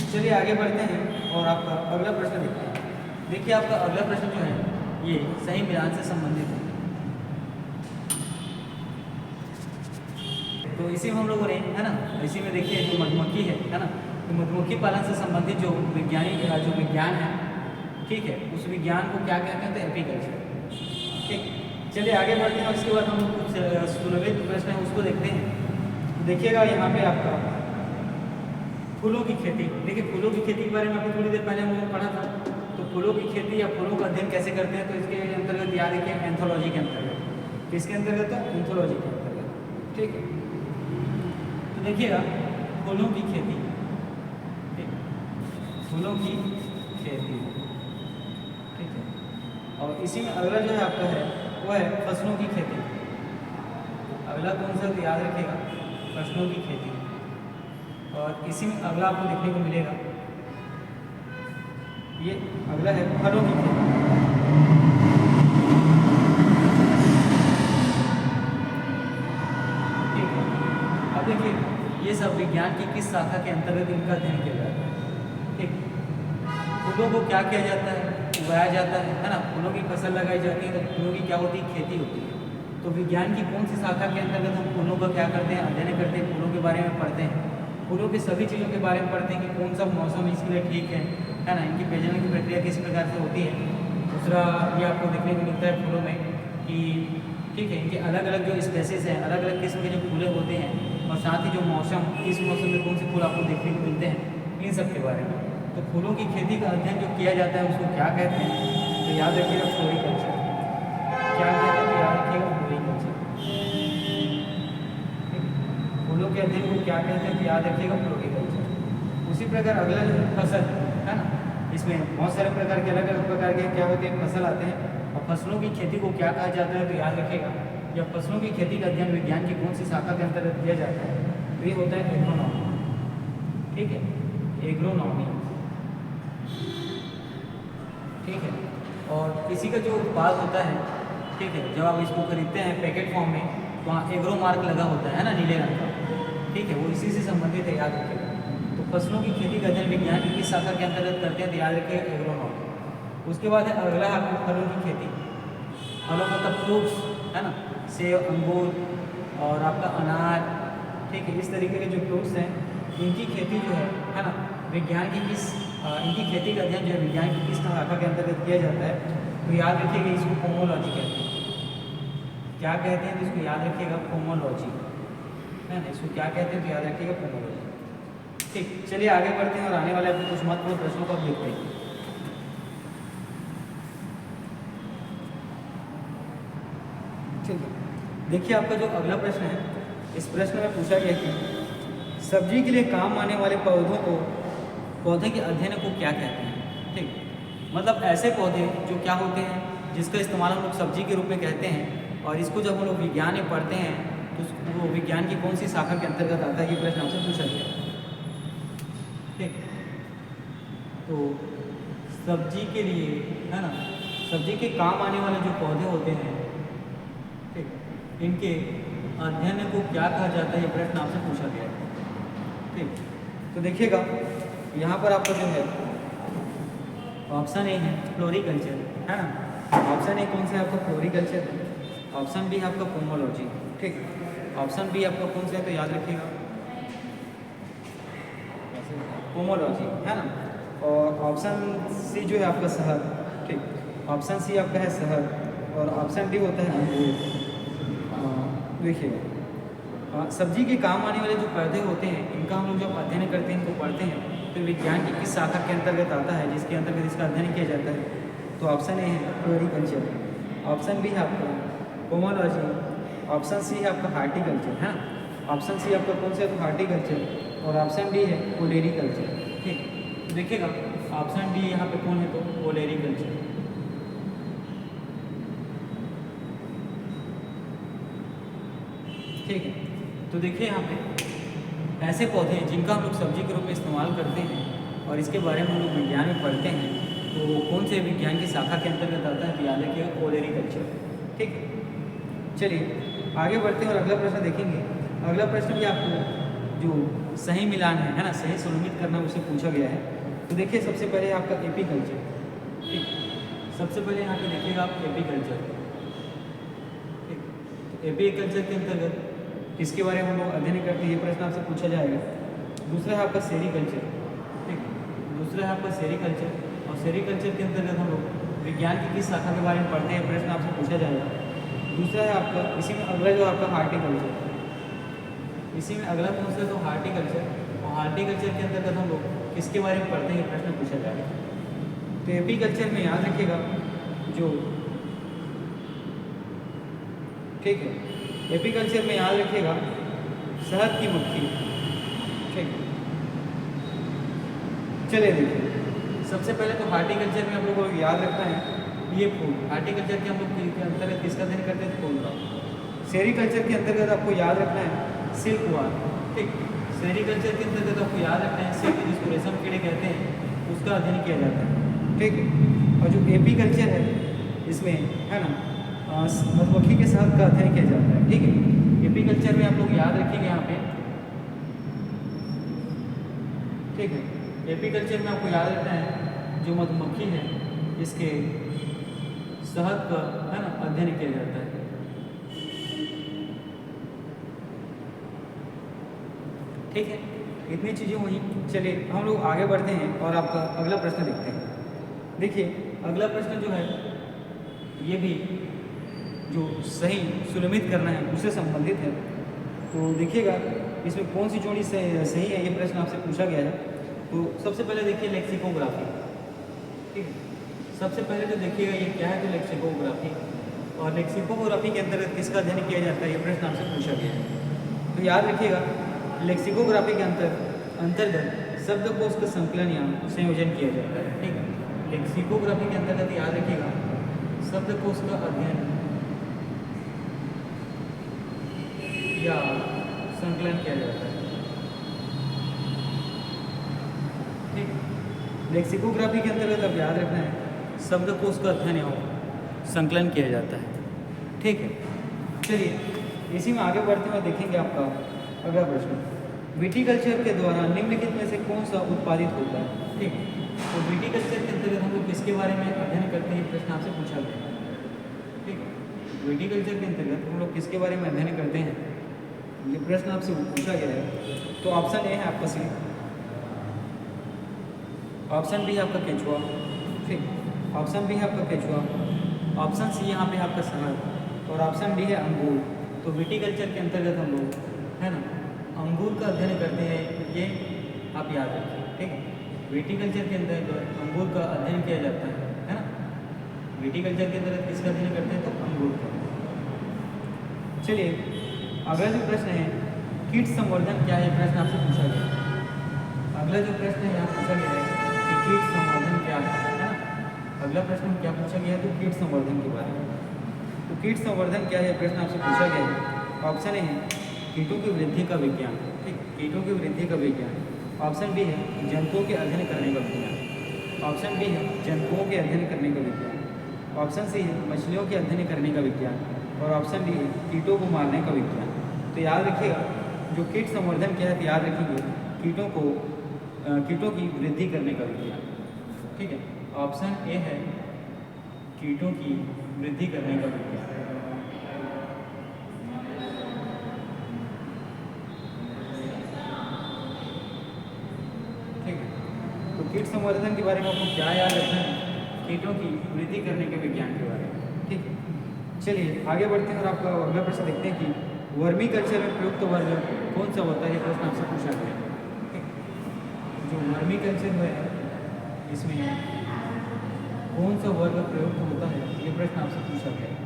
चलिए आगे बढ़ते हैं और आपका अगला प्रश्न देखते हैं। देखिए आपका अगला प्रश्न जो है ये सही मिलान से संबंधित है। तो इसी में हम लोगों ने, है ना, इसी में देखिए जो मधुमक्खी है ना, तो मधुमक्खी पालन से संबंधित जो विज्ञान है, ठीक है, उस विज्ञान को क्या कहते हैं, तो एपीकल्चर, ठीक। चलिए आगे बढ़ते हैं और इसके बाद हम लोग कुछ सुलभित प्रश्न है उसको देखते हैं। देखिएगा यहाँ पे आपका फूलों की खेती। देखिए फूलों की खेती के बारे में आपने थोड़ी देर पहले हम लोगों ने पढ़ा था। तो फूलों की खेती या फूलों का अध्ययन कैसे करते हैं, तो इसके अंतर्गत याद रखिए एंथोलॉजी के अंतर्गत। किसके अंतर्गत? तो एंथोलॉजी के अंतर्गत। ठीक है, तो देखिएगा फूलों की खेती, फूलों की खेती, ठीक है। और इसी में अगला जो है आपका है वो है फसलों की खेती। अगला कौन सा? तो याद रखिएगा फसलों की खेती। और इसी में अगला आपको देखने को मिलेगा, ये अगला है फलों की खेती। ठीक है, अब देखिए ये सब विज्ञान की किस शाखा के अंतर्गत इनका अध्ययन किया जाता है। ठीक, फूलों को क्या किया जाता है? उगाया जाता है ना। फूलों की फसल लगाई जाती है, तो फूलों की क्या होती है? खेती होती है। तो विज्ञान की कौन सी शाखा के अंतर्गत हम फूलों का क्या करते हैं? अध्ययन करते हैं, फूलों के बारे में पढ़ते हैं, फूलों की सभी चीज़ों के बारे में पढ़ते हैं कि कौन सा मौसम इसके लिए ठीक है ना, इनकी प्रजनन की प्रक्रिया किस प्रकार से होती है। दूसरा ये आपको देखने को मिलता है फूलों में कि ठीक है इनके अलग अलग जो स्पेसीज हैं, अलग अलग किस्म के जो फूले होते हैं, और साथ ही जो मौसम, किस मौसम में कौन से फूल आपको देखने को मिलते हैं, इन सब के बारे में। तो फूलों की खेती का अध्ययन जो किया जाता है उसको क्या कहते हैं? तो याद रखिएगा फ्लोरिकल्चर। क्या कहते हैं? तो याद रखिएगा फ्लोरिकल्चर। फूलों के अध्ययन को क्या कहते हैं? तो याद रखिएगा फ्लोरिकल्चर। उसी प्रकार अगला जो फसल है ना, इसमें बहुत सारे प्रकार के अलग अलग प्रकार के क्या होते हैं? फसल आते हैं। और फसलों की खेती को क्या कहा जाता है? तो याद रखिएगा जब फसलों की खेती का अध्ययन विज्ञान की कौन सी शाखा के अंतर्गत किया जाता है, तो ये होता है एग्रोनॉमी। ठीक है, एग्रोनॉमी। ठीक है, और इसी का जो उत्पाद होता है, ठीक है, जब आप इसको खरीदते हैं पैकेट फॉर्म में, तो वहाँ एग्रो मार्क लगा होता है ना, नीले रंग का। ठीक है, वो इसी से संबंधित है, याद रखिएगा। तो फसलों की खेती का अध्ययन विज्ञान की किस शाखा के अंतर्गत करते हैं? तो याद रखिएगा एग्रोनॉमी। उसके बाद है अगला आपको फलों की खेती। फलों मतलब फ्रूट्स है ना, सेब, अंगूर और आपका अनार। ठीक है, इस तरीके के जो फ्रूट्स हैं इनकी खेती जो है ना, विज्ञान की किस इनकी खेती का अध्ययन जो है विज्ञान की किस शाखा के अंतर्गत किया जाता है? तो याद रखिएगा इसको पोमोलॉजी कहते हैं। क्या कहते हैं? तो इसको याद रखिएगा पोमोलॉजी है ना। इसको क्या कहते हैं? तो याद रखिएगा पोमोलॉजी। ठीक, चलिए आगे बढ़ते हैं और आने वाले अपने कुछ महत्वपूर्ण प्रश्नों को देखते हैं। ठीक है, देखिए आपका जो अगला प्रश्न है, इस प्रश्न में पूछा गया कि सब्जी के लिए काम आने वाले पौधे के अध्ययन को क्या कहते हैं। ठीक, मतलब ऐसे पौधे जो क्या होते हैं जिसका इस्तेमाल हम लोग सब्जी के रूप में कहते हैं, और इसको जब हम लोग विज्ञान में पढ़ते हैं तो वो विज्ञान की कौन सी शाखा के अंतर्गत आता है, ये प्रश्न हमसे पूछा गया। ठीक, तो सब्जी के लिए है ना, सब्जी के काम आने वाले जो पौधे होते हैं, ठीक, इनके अध्ययन को क्या कहा जाता है, ये प्रश्न आपसे पूछा गया है। ठीक, तो देखिएगा यहाँ पर आपका जो है ऑप्शन ए है फ्लोरिकल्चर है ना। ऑप्शन ए कौन सा है आपका? फ्लोरिकल्चर है। ऑप्शन बी है आपका पोमोलॉजी। ठीक, ऑप्शन बी आपका कौन सा है? तो याद रखिएगा पोमोलॉजी है ना। और ऑप्शन सी जो है आपका शहद। ठीक, ऑप्शन सी आपका है शहद और ऑप्शन डी होता है अंगूर। देखिएगा सब्जी के काम आने वाले जो पौधे होते हैं इनका हम लोग जब अध्ययन करते हैं, इनको पढ़ते हैं, तो विज्ञान की किस शाखा के अंतर्गत आता है जिसके अंतर्गत इसका अध्ययन किया जाता है? तो ऑप्शन ए है फ्लोरिकल्चर, ऑप्शन बी है आपका पोमोलॉजी, ऑप्शन सी है आपका हार्टिकल्चर है ना। ऑप्शन सी आपका कौन सा है? तो हार्टिकल्चर। और ऑप्शन डी है ओलेरीकल्चर। ठीक, तो देखिएगा ऑप्शन डी यहाँ पे कौन है? तो ओलेरीकल्चर। ठीक है, तो देखिए यहाँ पे ऐसे पौधे हैं जिनका हम लोग सब्जी के रूप में इस्तेमाल करते हैं और इसके बारे में हम लोग विज्ञान में पढ़ते हैं, तो कौन से विज्ञान की शाखा के अंतर्गत आता है? तो याद रखिएगा ओलेरीकल्चर। ठीक है, चलिए आगे बढ़ते हैं और अगला प्रश्न देखेंगे। अगला प्रश्न भी आपको जो सही मिलान है ना, सही सुनिश्चित करना, उससे पूछा गया है। तो देखिए सबसे पहले आपका एपीकल्चर। ठीक, सबसे पहले यहाँ पे देखिएगा आप एपीकल्चर। ठीक, तो एपीकल्चर के अंतर्गत किसके बारे में हम लोग अध्ययन करते हैं, ये प्रश्न आपसे पूछा जाएगा। दूसरा है आपका सेरीकल्चर। ठीक, दूसरा है आपका सेरीकल्चर और सेरीकल्चर के अंतर्गत हम लोग विज्ञान की किस शाखा के बारे में पढ़ते हैं, प्रश्न आपसे पूछा जाएगा। दूसरा है आपका, इसी में अगला जो आपका हार्टिकल्चर, इसी में अगला कौन सा, तो हार्टिकल्चर। और हार्टिकल्चर के अंतर्गत हम लोग किसके बारे में पढ़ते हैं, प्रश्न पूछा जाएगा। तो एपीकल्चर में याद रखिएगा जो, ठीक है, एपीकल्चर में याद रखिएगा शहद की मक्खी, ठीक है। चलिए देखिए, सबसे पहले तो हार्टिकल्चर में हम लोग को याद रखना है ये फूल। हार्टिकल्चर के हम लोग के अंतर्गत किसका अध्ययन करते हैं, फूल का। सेरीकल्चर के अंतर्गत आपको याद रखना है सिल्क वार, ठीक। सेरीकल्चर के अंतर्गत आपको याद रखना है सिल्क, जिसको रेशम कीड़े कहते हैं, उसका अध्ययन किया जाता है, ठीक है। और जो एपीकल्चर है इसमें है ना, मधुमक्खी के शहद का अध्ययन किया जाता है, ठीक है। एपीकल्चर में आप लोग याद रखेंगे यहाँ पे, ठीक है। एपीकल्चर में आपको याद रखना है जो मधुमक्खी है इसके शहद का है ना अध्ययन किया जाता है, ठीक है। इतनी चीज़ें हुई। चलिए हम लोग आगे बढ़ते हैं और आपका अगला प्रश्न देखते हैं। देखिए अगला प्रश्न जो है ये भी जो सही सुनिश्चित करना है उससे संबंधित है। तो देखिएगा इसमें कौन सी जोड़ी सही है, ये प्रश्न आपसे पूछा गया है। तो सबसे पहले देखिए लेक्सिकोग्राफी, ठीक है। सबसे पहले तो देखिएगा ये क्या है, तो लेक्सिकोग्राफी। और लेक्सिकोग्राफी के अंतर्गत किसका अध्ययन किया जाता है, ये प्रश्न आपसे पूछा गया है। तो याद रखिएगा लेक्सिकोग्राफी के अंतर्गत शब्दकोश का संकलन या संयोजन किया जाता है, ठीक है। लेक्सिकोग्राफी के अंतर्गत याद रखिएगा शब्दकोश का अध्ययन या संकलन किया जाता है, ठीक। लेक्सिकोग्राफी के अंतर्गत अब याद रखना है शब्दकोश का अध्ययन या संकलन किया जाता है, ठीक है। चलिए इसी में आगे बढ़ते हुए देखेंगे आपका अगला प्रश्न, विटीकल्चर के द्वारा निम्नलिखित में से कौन सा उत्पादित होता है, ठीक। तो विटीकल्चर के अंतर्गत हम लोग किसके बारे में अध्ययन करते हैं, प्रश्न आपसे पूछा गया है, ठीक। विटीकल्चर के अंतर्गत हम लोग किसके बारे में अध्ययन करते हैं, ये प्रश्न आपसे पूछा गया है। तो ऑप्शन ए है आपका सी, ऑप्शन बी है आपका केचुआ, ठीक। ऑप्शन बी है आपका केचुआ, ऑप्शन सी यहाँ पे आपका शहद और ऑप्शन डी है अंगूर। तो विटीकल्चर के अंतर्गत हम लोग है ना अंगूर का अध्ययन करते हैं, ये आप याद रखिए, ठीक है। विटीकल्चर के अंतर्गत अंगूर का अध्ययन किया जाता है ना। विटीकल्चर के अंतर्गत किसका अध्ययन करते हैं, तो अंगूर का। चलिए अगला जो प्रश्न है कीट संवर्धन क्या है, प्रश्न आपसे पूछा गया। अगला जो प्रश्न है यहाँ पूछा गया है कि कीट संवर्धन क्या है ना। अगला प्रश्न क्या पूछा गया है, तो कीट संवर्धन के बारे में। तो कीट संवर्धन क्या है, प्रश्न आपसे पूछा गया है। ऑप्शन ए है कीटों की वृद्धि का विज्ञान, ठीक। कीटों की वृद्धि का विज्ञान। ऑप्शन बी है जंतुओं के अध्ययन करने का विज्ञान। ऑप्शन बी है जंतुओं के अध्ययन करने का विज्ञान। ऑप्शन सी है मछलियों के अध्ययन करने का विज्ञान। और ऑप्शन डी है कीटों को मारने का विज्ञान। तो याद रखिएगा जो कीट संवर्धन क्या है, तो याद रखेंगे कीटों की वृद्धि करने का विज्ञान, ठीक है। ऑप्शन ए है कीटों की वृद्धि करने का विज्ञान, ठीक है। तो कीट संवर्धन के बारे में आपको क्या याद रखना है, कीटों की वृद्धि करने के विज्ञान के बारे में, ठीक है। चलिए आगे बढ़ते हैं और आपका अगला प्रश्न देखते हैं कि वर्मी कल्चर में प्रयुक्त वर्ग कौन सा होता है, ये प्रश्न आपसे पूछा गया है, ठीक। जो वर्मी कल्चर है इसमें कौन सा वर्ग प्रयुक्त होता है, ये प्रश्न आपसे पूछा गया है,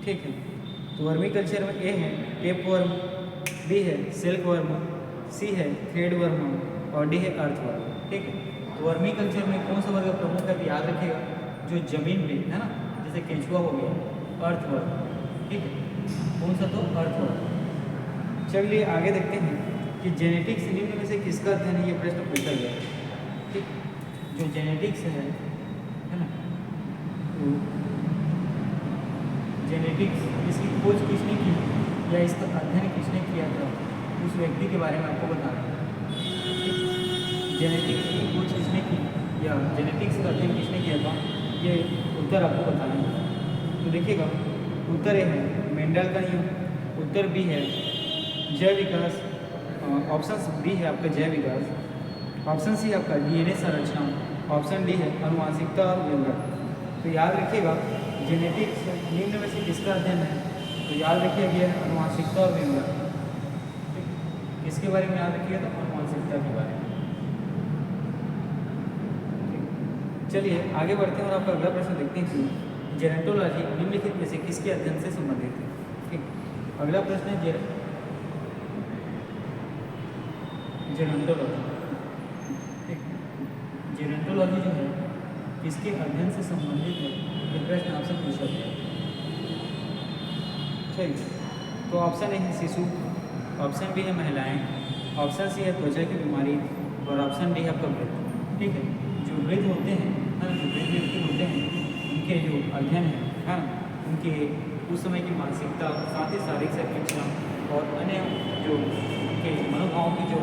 ठीक है। तो वर्मी कल्चर में ए है टेप वर्म, बी है सिल्क वर्म, सी है थ्रेड वर्म और डी है अर्थ वर्म, ठीक है। तो वर्मी कल्चर में कौन सा वर्ग प्रमुख है, याद रखिएगा जो जमीन में है ना, जैसे केंचुआ हो गया, अर्थवर्म, ठीक है। कौन सा, तो अर्थवर्म। चलिए आगे देखते हैं कि जेनेटिक्स निम्न में से किसका अध्ययन है, ये प्रश्न पूछा गया है, ठीक। जो जेनेटिक्स है ना, तो जेनेटिक्स इसकी खोज किसने की या इसका अध्ययन किसने किया था, उस व्यक्ति के बारे में आपको बताना है, ठीक। जेनेटिक्स की खोज किसने की या जेनेटिक्स का अध्ययन किसने किया था, ये उत्तर आपको बताना है। तो देखिएगा उत्तर ए है मेंडल का नियम, उत्तर बी है जैव विकास, ऑप्शन बी है आपका जैव विकास, ऑप्शन सी आपका डीएनए संरचना, ऑप्शन डी है आनुवांशिकता और विवरण। तो याद रखिएगा जेनेटिक्स निम्न में से किसका अध्ययन है, तो याद रखिएगा ये अनुवांशिकता और विवरण। इसके बारे में याद रखिएगा, तो अनुवांशिकता के बारे में। चलिए आगे बढ़ते हैं और आपका अगला प्रश्न देखते हैं कि जेरोंटोलॉजी निम्नलिखित में से किसके अध्ययन से संबंधित है। ठीक, अगला प्रश्न है जेरोंटोलॉजी। ठीक, जेरोंटोलॉजी जो है किसके अध्ययन से संबंधित है, ये प्रश्न आपसे पूछा गया। ठीक, तो ऑप्शन ए है शिशु, ऑप्शन बी है महिलाएं, ऑप्शन सी है त्वचा की बीमारी और ऑप्शन डी है आपका वृद्ध। ठीक है, जो वृद्ध होते हैं ना, जो वृद्ध व्यक्ति होते हैं उनके जो अध्ययन है ना, उनके उस समय की मानसिकता, साथ ही शारीरिक संरचना और अन्य जो उनके मनोभावों की जो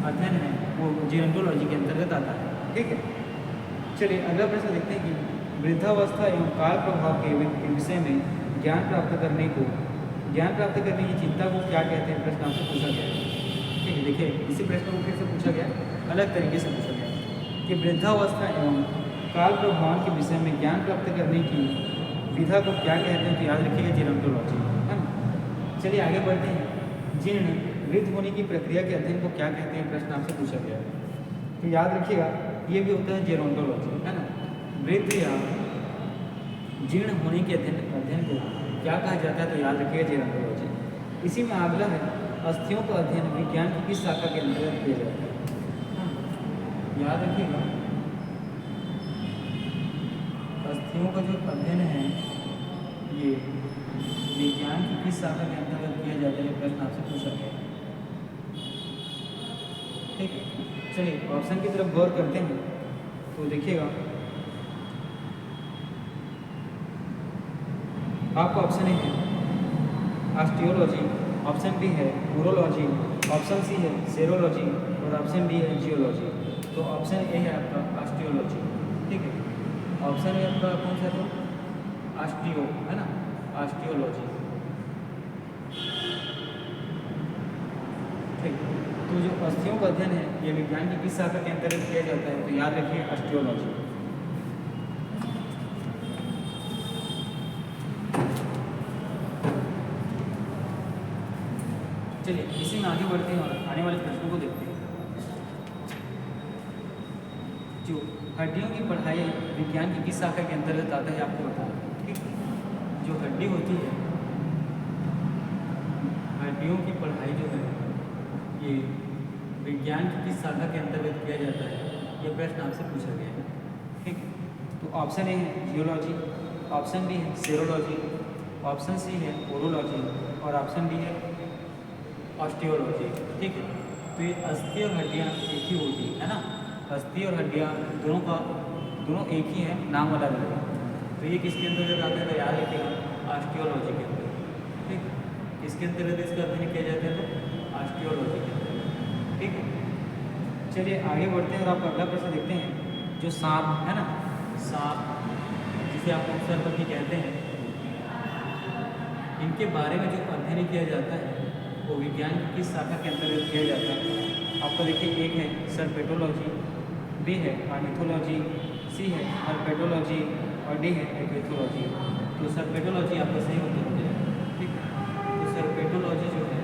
अध्ययन है वो जेरोंटोलॉजी के अंतर्गत आता है। ठीक है, चलिए अगला प्रश्न देखते हैं कि वृद्धावस्था एवं काल प्रभाव के विषय में ज्ञान प्राप्त करने की चिंता को क्या कहते हैं, प्रश्न आपसे पूछा गया है। ठीक है, देखिए इसी प्रश्न को फिर से पूछा गया, अलग तरीके से पूछा गया कि वृद्धावस्था एवं काल प्रभाव के विषय में ज्ञान प्राप्त करने की विधा को क्या कहते हैं, तो याद रखिएगा जेरोंटोलॉजी, है ना। चलिए आगे बढ़ते हैं, जीर्ण वृद्ध होने की प्रक्रिया के अध्ययन को क्या कहते हैं, प्रश्न आपसे पूछा गया है। तो याद रखिएगा ये भी होता है जेरोंटोलॉजी, है ना। वृद्ध या जीर्ण होने के अध्ययन को क्या कहा जाता है, तो याद रखिएगा जेरोंटोलॉजी। इसी में अगला है अस्थियों का अध्ययन विज्ञान की किस शाखा के अंतर्गत किया जाता है, याद रखिएगा अस्थियों का जो अध्ययन है ये विज्ञान की किस शाखा के अंतर्गत किया जाता है, प्रश्न आपसे पूछा गया। ठीक है, चलिए ऑप्शन की तरफ गौर करते हैं, तो देखिएगा आपका ऑप्शन ए है ऑस्टियोलॉजी, ऑप्शन बी है यूरोलॉजी, ऑप्शन सी है सेरोलॉजी और ऑप्शन डी है जियोलॉजी। तो ऑप्शन ए है आपका ऑस्टियोलॉजी। ठीक है, ऑप्शन ए आपका कौन सा था, ऑस्टियो, है ना, ऑस्टियोलॉजी। ठीक, तो जो अस्थियों का अध्ययन है ये विज्ञान की किस शाखा के अंतर्गत किया जाता है, तो याद रखिए ऑस्टियोलॉजी। चलिए इसी में आगे बढ़ते हैं और आने वाले प्रश्नों को देखते हैं। जो हड्डियों की पढ़ाई विज्ञान की किस शाखा के अंतर्गत आता है आपको बताना। ठीक, जो हड्डी होती है, हड्डियों की पढ़ाई जो है ये विज्ञान की किस शाखा के अंतर्गत किया जाता है, ये प्रश्न आपसे पूछा गया है। ठीक, तो ऑप्शन ए है जियोलॉजी, ऑप्शन बी है सेरोलॉजी, ऑप्शन सी है ओरोलॉजी और ऑप्शन डी है ऑस्टियोलॉजी। ठीक है, तो ये अस्थि और हड्डियाँ एक ही होती है ना, अस्थि और हड्डियाँ दोनों एक ही हैं, नाम अलग अलग है। तो ये किसके अंतर्गत आते हैं, तो याद रखिएगा ऑस्टियोलॉजी के अंतर्गत। ठीक, किसके अंतर्गत इसका अध्ययन किया जाता है, तो ऑस्टियोलॉजी के अंतर्गत। ठीक है, चलिए आगे बढ़ते हैं और आप अगला प्रश्न देखते हैं। जो सांप है ना, सांप जिसे आप सर्पपक्षी कहते हैं, इनके बारे में जो अध्ययन किया जाता है वो विज्ञान की किस शाखा के अंतर्गत किया जाता है। आपको देखिए एक है सर्पेटोलॉजी, बी है ऑर्निथोलॉजी, सी है हर्पेटोलॉजी और डी है एक्वेथोलॉजी। तो सर्पेटोलॉजी आपका सही उत्तर हो जाएगा। ठीक है, तो सर्पेटोलॉजी जो है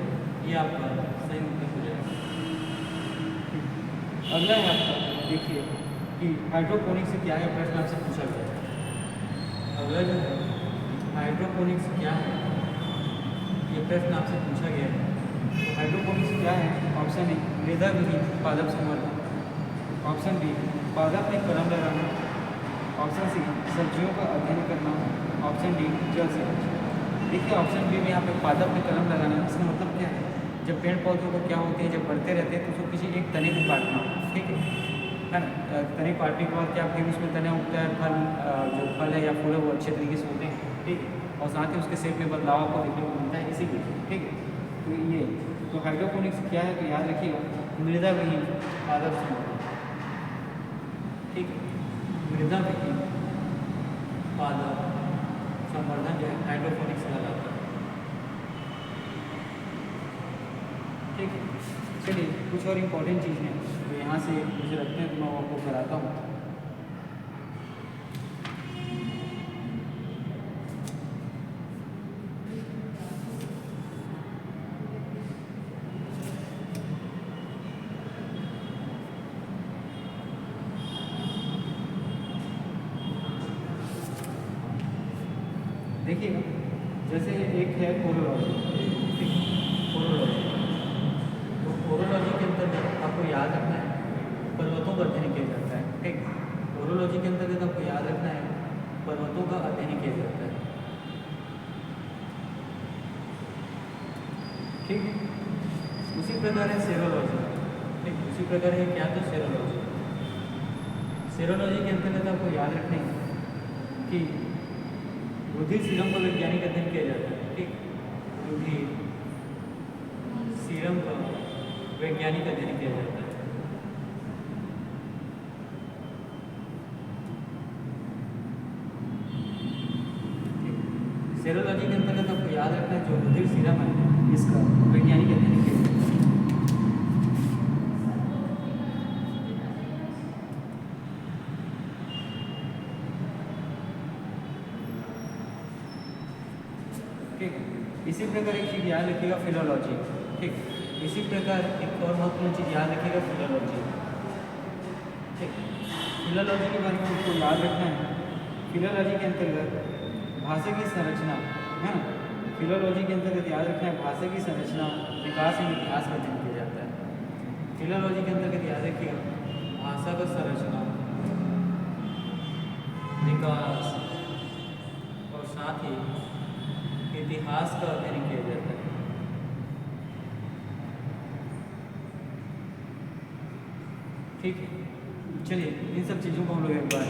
ये आपका सही उत्तर हो जाएगा। अगला है आपका देखिए कि हाइड्रोपोनिक्स क्या है, प्रश्न आपसे पूछा गया है। अगला जो है हाइड्रोपोनिक्स क्या है, ये प्रश्न आपसे पूछा गया है। तो हाइड्रोपोनिक्स क्या है, ऑप्शन ए मृदा विहीन पादप संवर्धन, ऑप्शन बी पादप में कलम लगाना, ऑप्शन सी सब्जियों का अध्ययन करना, ऑप्शन डी जल संरक्षण। देखिए ऑप्शन बी में यहाँ पे पादप में कलम लगाना, इसका मतलब क्या है, जब पेड़ पौधों को क्या होते हैं, जब बढ़ते रहते हैं तो उसको किसी एक तने को काटना। ठीक है ना, तने काटने के बाद क्या फिर उसमें तना उगता है, फल जो फल है या फूल है वो अच्छे तरीके से होते हैं। ठीक है, और साथ ही उसके शेप में बदलाव आपको देखने को मिलता है इसीलिए। ठीक है, तो ये तो हाइड्रोपोनिक्स क्या है, तो याद रखिएगा मृदा विहीन पादप संवर्धन। ठीक है, मृदा विहीन पादप संवर्धन जो है हाइड्रोपोनिक्स कहलाता है। ठीक है, चलिए कुछ और इम्पोर्टेंट चीज़ हैं तो यहाँ से मुझे रखते हैं, तो मैं आपको कराता हूँ। देखिएगा, जैसे एक है पोरोलॉजी, ठीक, पोरोलॉजी। तो पोरोलॉजी के अंतर्गत आपको याद रखना है पर्वतों का अध्ययन किया जाता है, ठीक। पोरोलॉजी के अंतर्गत आपको याद रखना है पर्वतों का अध्ययन किया जाता है, ठीक है। उसी प्रकार है सेरोलॉजी, ठीक। उसी प्रकार है क्या, तो सेरोलॉजी। सेरोलॉजी के अंतर्गत आपको याद रखना है कि रुधिर सीरम का वैज्ञानिक अध्ययन किया जाता है, ठीक। रुधिर सीरम का वैज्ञानिक अध्ययन किया जाता है। सेरोलॉजी के अंतर्गत आपको याद रखना है जो रुधिर सीरम है इसका वैज्ञानिक अध्ययन किया जाता है। ठीक है। इसी प्रकार एक चीज़ याद रखिएगा फिलोलॉजी, ठीक। इसी प्रकार एक और महत्वपूर्ण चीज़ याद रखिएगा फिलोलॉजी, ठीक। फिलोलॉजी के बारे में आपको याद रखना है, फिलोलॉजी के अंतर्गत भाषा की संरचना है ना, फिलोलॉजी के अंतर्गत याद रखना है भाषा की संरचना, विकास एवं इतिहास का अध्ययन किया जाता है। फिलोलॉजी के अंतर्गत याद रखिएगा भाषा का संरचना, विकास और साथ ही इतिहास का अध्ययन किया जाता है। ठीक है, चलिए इन सब चीज़ों को हम लोग एक बार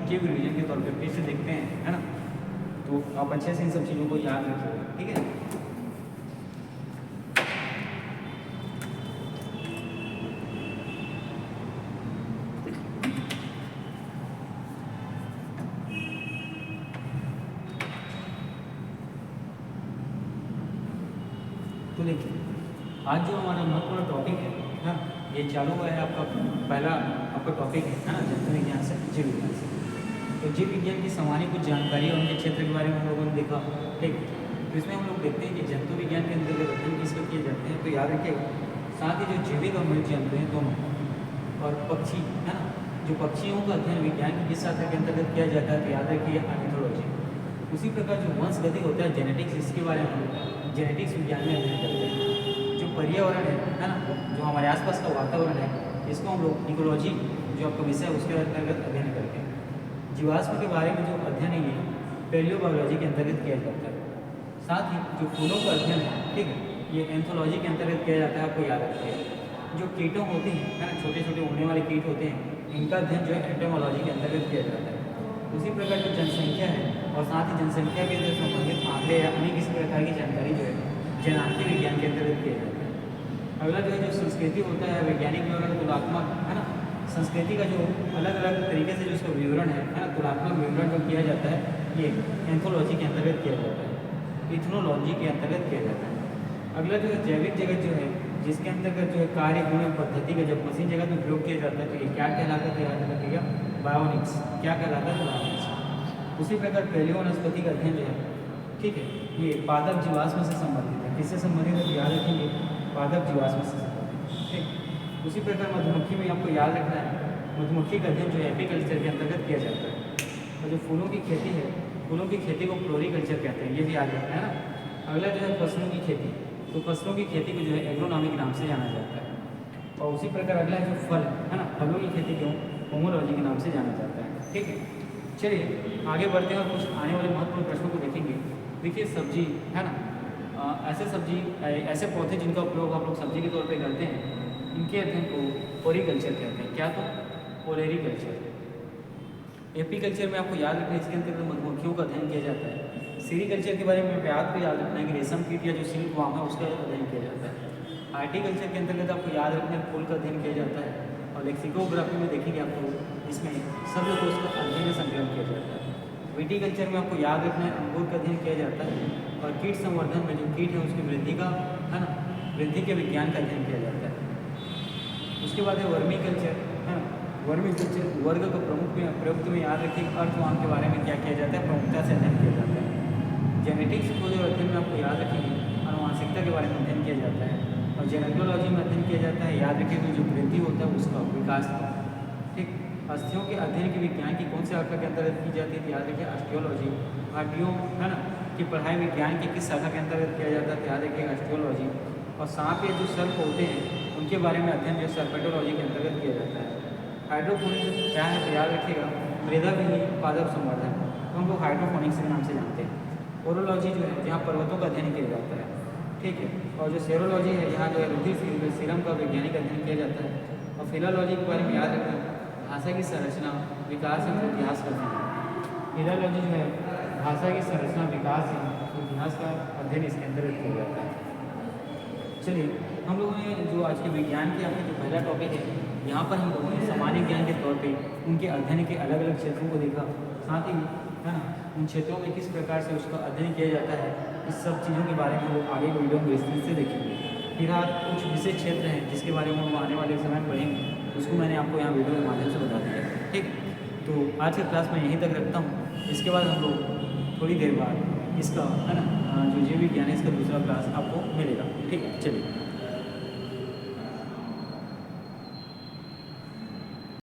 जीव रिवीजन के तौर पे फिर से देखते हैं, है ना। तो आप अच्छे से इन सब चीज़ों को याद रखिएगा, ठीक है। तो देखिए आज जो हमारा महत्वपूर्ण टॉपिक है ना, ये चालू हुआ है आपका पहला आपका टॉपिक है ना, जंतु विज्ञान से जीव विज्ञान से। तो जीव विज्ञान की सामान्य कुछ जानकारी और उनके क्षेत्र के बारे में हम लोगों ने देखा, ठीक। तो इसमें हम लोग देखते हैं कि जंतु विज्ञान के अंतर्गत अध्ययन किसका किए जाते हैं, तो याद रखिएगा साथ ही जो जैविक और मृत जंतु हैं दोनों, और पक्षी है ना, जो पक्षियों का अध्ययन विज्ञान की किस शाखा के अंतर्गत किया जाता है, तो याद रखिए ऑर्निथोलॉजी। उसी प्रकार जो वंशगति होता है जेनेटिक्स, इसके बारे में हम जेनेटिक्स विज्ञान में अध्ययन करते हैं। जो पर्यावरण है ना, जो हमारे आसपास का वातावरण है, इसको हम लोग इकोलॉजी जो आपका विषय है उसके अंतर्गत अध्ययन करते हैं। जीवाश्म के बारे में जो अध्ययन है ये पैलियोबायोलॉजी के अंतर्गत किया जाता है। साथ ही जो फूलों का अध्ययन है, ठीक है, ये एंथोलॉजी के अंतर्गत किया जाता है, आपको याद रखिए। जो कीटों होते हैं है ना, छोटे छोटे उड़ने वाले कीट होते हैं, इनका अध्ययन जो है एंटोमोलॉजी के अंतर्गत किया जाता है। उसी प्रकार जो जनसंख्या है और साथ ही जनसंख्या के जो संबंधित आंकड़े या अन्य किसी प्रकार की जानकारी जो है जनांकीय विज्ञान के अंतर्गत किया जाता है। अगला जो है जो संस्कृति होता है, वैज्ञानिक विवरण तुलनात्मक है ना, संस्कृति का जो अलग अलग तरीके से जो उसका विवरण है ना, तुलनात्मक विवरण जो किया जाता है ये एंथोलॉजी के अंतर्गत किया जाता है, इथनोलॉजी के अंतर्गत किया जाता है। अगला जो है जैविक जगत जो है, जिसके अंतर्गत जो है कार्य गुण पद्धति का जब मशीन जगत में प्रयोग किया जाता है तो ये क्या कहलाता है, याद रखिएगा बायोनिक्स। क्या कहलाता है, बायोनिक्स। उसी प्रकार पैलियो वनस्पति का अध्ययन जो है, ठीक है, ये पादप जीवाश्म से संबंधित है। किससे संबंधित है, याद रखेंगे पादप जीवाश्म से संबंधित, ठीक। उसी प्रकार मधुमक्खी में आपको याद रखना है मधुमक्खी का अध्ययन जो है एपीकल्चर के अंतर्गत किया जाता है। और जो फूलों की खेती है, फूलों की खेती को फ्लोरिकल्चर कहते हैं, ये भी याद रखना है ना। अगला जो है फसलों की खेती, तो फसलों की खेती को जो है एग्रोनॉमी के नाम से जाना जाता है। और उसी प्रकार अगला जो फल है ना, फलों की खेती को पोमोलॉजी के नाम से जाना जाता है, ठीक है। चलिए आगे बढ़ते हैं और कुछ आने वाले महत्वपूर्ण प्रश्नों को देखेंगे। देखिए सब्जी है ना, ऐसे पौधे जिनका उपयोग आप लोग सब्जी के तौर पे करते हैं, इनके अध्ययन को पोरिकल्चर कहते हैं। क्या, तो पोलेरिकल्चर। एपीकल्चर में आपको याद रखना है इसके अंतर्गत मधुमक्खियों का अध्ययन किया जाता है। सेरीकल्चर के बारे में याद रखना है कि रेशम कीट या जो सिल्क वार्म है उसका अध्ययन किया जाता है। हार्टिकल्चर के अंतर्गत आपको याद रखना है फूल का अध्ययन किया जाता है। और लेक्सिकोग्राफी में देखेंगे आपको इसमें शब्दकोश का अध्ययन संकलन किया जाता है। विटीकल्चर में आपको याद रखना है अंगूर का अध्ययन किया जाता है। और कीट संवर्धन में जो कीट है उसकी वृद्धि का है ना, वृद्धि के विज्ञान का अध्ययन किया जाता है। उसके बाद है वर्मी कल्चर है ना, वर्मी कल्चर वर्ग का प्रयुक्त में याद रखिए अर्थवान के बारे में क्या किया जाता है, प्रमुखता से अध्ययन किया जाता है। जेनेटिक्स को जो अध्ययन में आपको याद रखेंगे आनुवांशिकता के बारे में अध्ययन किया जाता है। और जेनेटोलॉजी में अध्ययन किया जाता है, याद रखिए जो वृद्धि होता है उसका विकास का, ठीक। अस्थियों के अध्ययन के विज्ञान की कौन से शाखा के अंतर्गत की जाती है? तो याद रखिए ऑस्टियोलॉजी। हड्डियों है ना की पढ़ाई विज्ञान की किस शाखा के अंतर्गत किया जाता है? तो याद रखिए ऑस्टियोलॉजी। और सांप के जो सर्प होते हैं उनके बारे में अध्ययन जो सर्पेटोलॉजी के अंतर्गत किया जाता है। हाइड्रोपोनिक्स क्या है? तो याद रखिएगा मृदा विहीन पादप संवर्धन, तो हम लोग हाइड्रोपोनिक्स के नाम से जानते हैं। ओरोलॉजी जो है जहाँ पर्वतों का अध्ययन किया जाता है, ठीक है। और जो सेरोलॉजी है यहाँ जो है रुधिर सीरम का वैज्ञानिक अध्ययन किया जाता है। और फिलॉलॉजी के बारे में याद रखें भाषा की संरचना विकास एवं इतिहास का अध्ययन। फिलॉलॉजी जो है भाषा की संरचना विकास एवं इतिहास का अध्ययन इसके अंतर्गत किया जाता है। चलिए हम लोगों ने जो आज के विज्ञान के आपके जो पहला टॉपिक है यहाँ पर हम लोगों ने सामान्य ज्ञान के तौर पे उनके अध्ययन के अलग अलग क्षेत्रों को देखा, साथ ही है ना उन क्षेत्रों में किस प्रकार से उसका अध्ययन किया जाता है, इस सब चीज़ों के बारे में वो आगे वीडियो में विस्तृत से देखेंगे। फिलहाल कुछ विशेष क्षेत्र हैं जिसके बारे में हम आने वाले समय में पढ़ेंगे, उसको मैंने आपको यहाँ वीडियो के माध्यम से बता दिया, ठीक। तो आज का क्लास मैं यहीं तक रखता हूँ। इसके बाद हम लोग थोड़ी देर बाद इसका है ना जो जीव विज्ञान है इसका दूसरा क्लास आपको मिलेगा, ठीक है। चलिए।